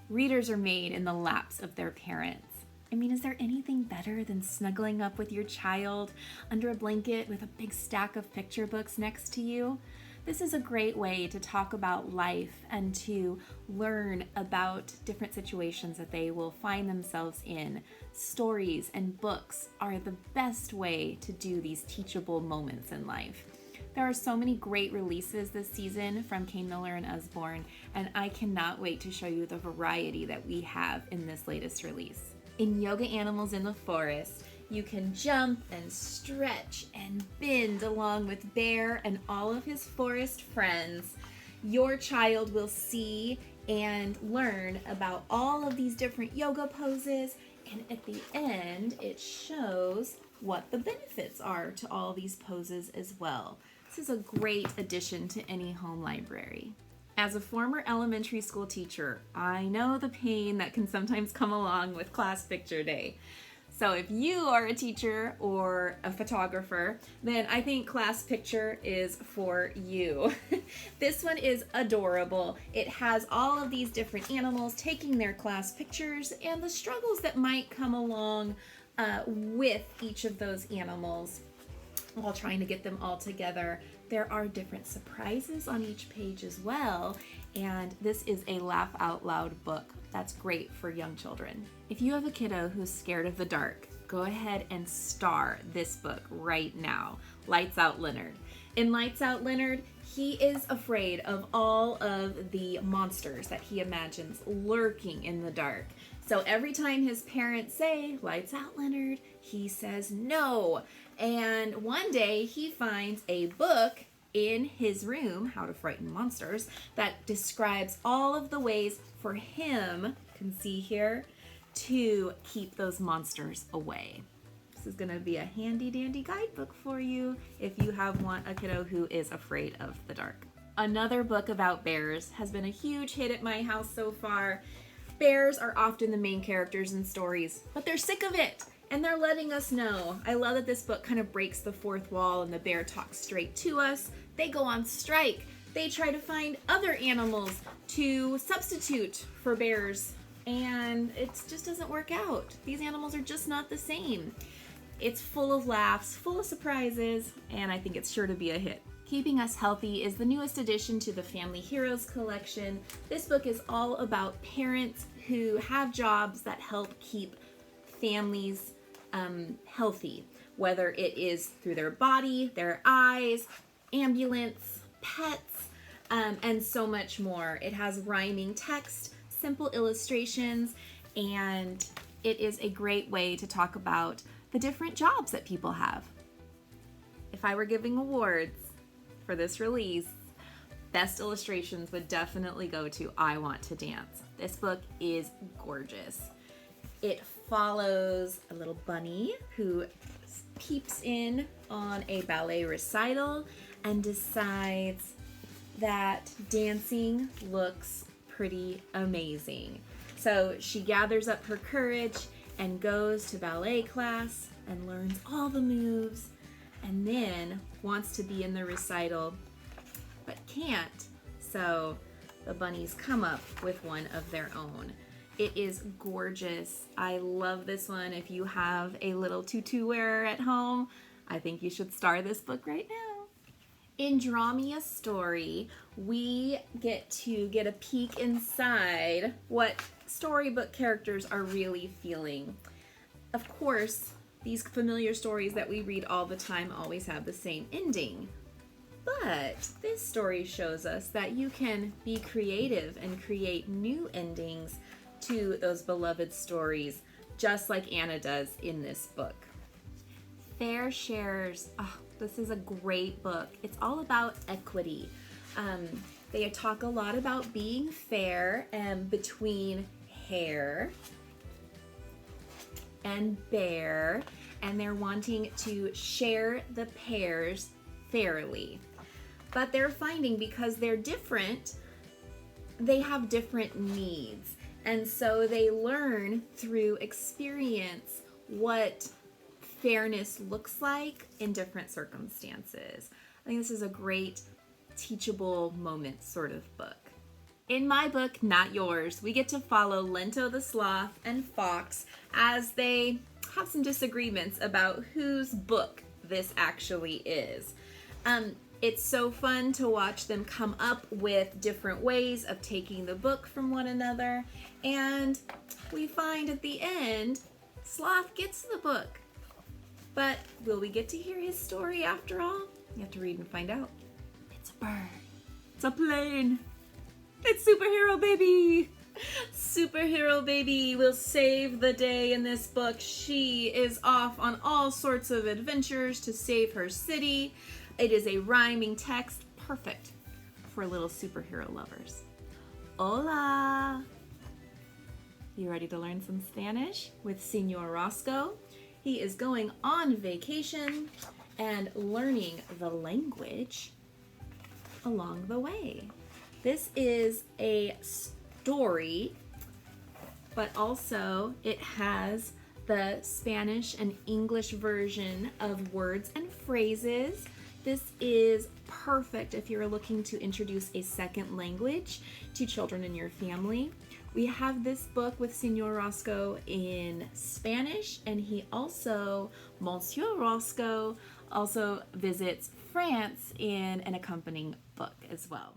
Readers are made in the laps of their parents. I mean, is there anything better than snuggling up with your child under a blanket with a big stack of picture books next to you? This is a great way to talk about life and to learn about different situations that they will find themselves in. Stories and books are the best way to do these teachable moments in life. There are so many great releases this season from Kane Miller and Usborne, and I cannot wait to show you the variety that we have in this latest release. In Yoga Animals in the Forest, you can jump and stretch and bend along with Bear and all of his forest friends. Your child will see and learn about all of these different yoga poses, and at the end, it shows what the benefits are to all these poses as well. This is a great addition to any home library. As a former elementary school teacher, I know the pain that can sometimes come along with class picture day. So if you are a teacher or a photographer, then I think class picture is for you. This one is adorable. It has all of these different animals taking their class pictures and the struggles that might come along with each of those animals while trying to get them all together. There are different surprises on each page as well, and this is a laugh out loud book that's great for young children. If you have a kiddo who's scared of the dark, go ahead and star this book right now, Lights Out Leonard. In Lights Out Leonard, he is afraid of all of the monsters that he imagines lurking in the dark. So every time his parents say, "Lights out, Leonard," he says no. And one day he finds a book in his room, How to Frighten Monsters, that describes all of the ways for him, you can see here, to keep those monsters away. This is going to be a handy dandy guidebook for you if you have a kiddo who is afraid of the dark. Another book about bears has been a huge hit at my house so far. Bears are often the main characters in stories, but they're sick of it, and they're letting us know. I love that this book kind of breaks the fourth wall and the bear talks straight to us. They go on strike. They try to find other animals to substitute for bears, and it just doesn't work out. These animals are just not the same. It's full of laughs, full of surprises, and I think it's sure to be a hit. Keeping Us Healthy is the newest addition to the Family Heroes collection. This book is all about parents who have jobs that help keep families healthy, whether it is through their body, their eyes, ambulance, pets, and so much more. It has rhyming text, simple illustrations, and it is a great way to talk about the different jobs that people have. If I were giving awards for this release, best illustrations would definitely go to I Want to Dance. This book is gorgeous. It follows a little bunny who peeps in on a ballet recital and decides that dancing looks pretty amazing. So she gathers up her courage and goes to ballet class and learns all the moves, and then wants to be in the recital but can't. So the bunnies come up with one of their own. It is gorgeous. I love this one. If you have a little tutu wearer at home, I think you should star this book right now. In Draw Me a Story, we get to get a peek inside what storybook characters are really feeling. Of course, these familiar stories that we read all the time always have the same ending. But this story shows us that you can be creative and create new endings to those beloved stories, just like Anna does in this book. Fair Shares, this is a great book. It's all about equity. They talk a lot about being fair between hare and bear, and they're wanting to share the pears fairly. But they're finding, because they're different, they have different needs. And so they learn through experience what fairness looks like in different circumstances. I think this is a great teachable moment sort of book. In my book, Not Yours, we get to follow Lento the Sloth and Fox as they have some disagreements about whose book this actually is. It's so fun to watch them come up with different ways of taking the book from one another, and we find at the end, Sloth gets the book. But will we get to hear his story after all? You have to read and find out. It's a bird. It's a plane. It's Superhero Baby. Superhero Baby will save the day in this book. She is off on all sorts of adventures to save her city. It is a rhyming text, perfect for little superhero lovers. Hola! You ready to learn some Spanish with Señor Roscoe? He is going on vacation and learning the language along the way. This is a story, but also it has the Spanish and English version of words and phrases. This is perfect if you're looking to introduce a second language to children in your family. We have this book with Señor Roscoe in Spanish, and he also, Monsieur Roscoe, also visits France in an accompanying book as well.